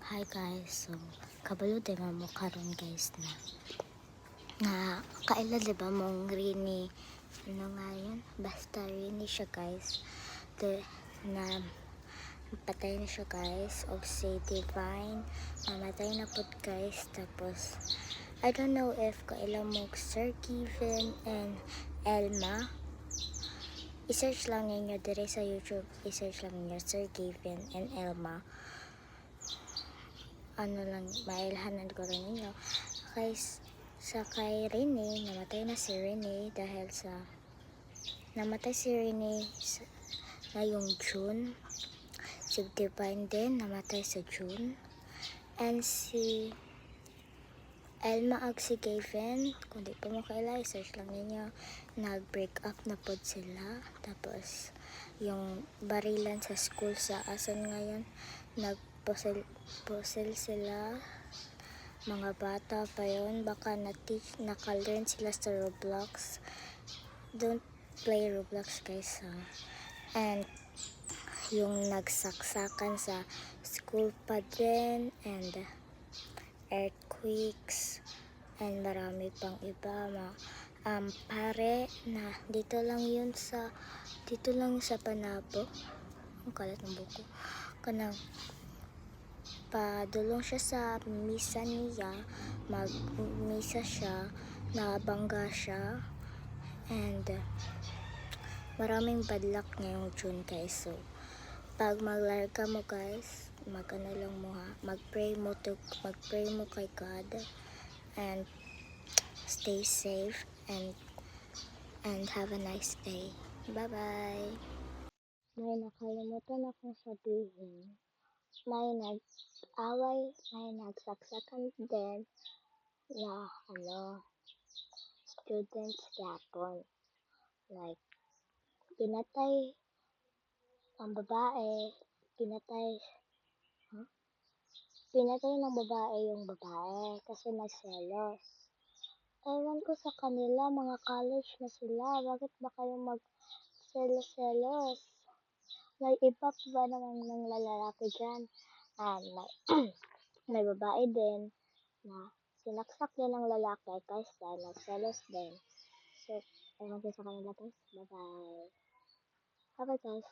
Hi guys, so kabalo di mo karon guys na kaila diba mong rini ano nga yun, basta rini siya guys na patay na siya guys of si Divine, namatay na po guys. Tapos I don't know if kaila mo Sir Kevin and Elma, i-search lang ninyo dire sa YouTube, i-search lang ninyo Sir Kevin and Elma, ano lang, mailhanan ko rin ninyo. Sa kay Rene, namatay na si Rene dahil sa namatay si Rene ngayong June. Si Divine din namatay sa June. And si Elma ag si Kevin, kung di pa mo kaila, i-search lang ninyo, nag-break up na po sila. Tapos yung barilan sa school sa asan ngayon, nagposel sila. Mga bata pa yon, baka naka-learn sila sa Roblox. Don't play Roblox guys ha. And yung nagsaksakan sa school pa din, and earthquakes, and marami pang iba. Pare na dito lang sa Panabo, ang kalat ng buko kanang padulong siya sa misa niya, mag-misa siya, nabangga siya, and maraming bad luck ngayong June guys. So pag maglarga mo guys, magano lang mo ha, magpray mo kay God, and stay safe, and have a nice day. Bye bye. May nakalimutan akong sabihin, may nag-away, may nagsaksakan din na students yapon. Like, pinatay ang babae, pinatay ng babae yung babae kasi nagselos. Ewan ko sa kanila, mga college na sila, bakit ba kayo mag-selos-selos? May iba pa ba naman ng lalaki dyan? May babae din na sinaksak din ng lalaki kasi nagselos din. So, ewan ko sa kanila guys. Bye-bye. Bye-bye guys.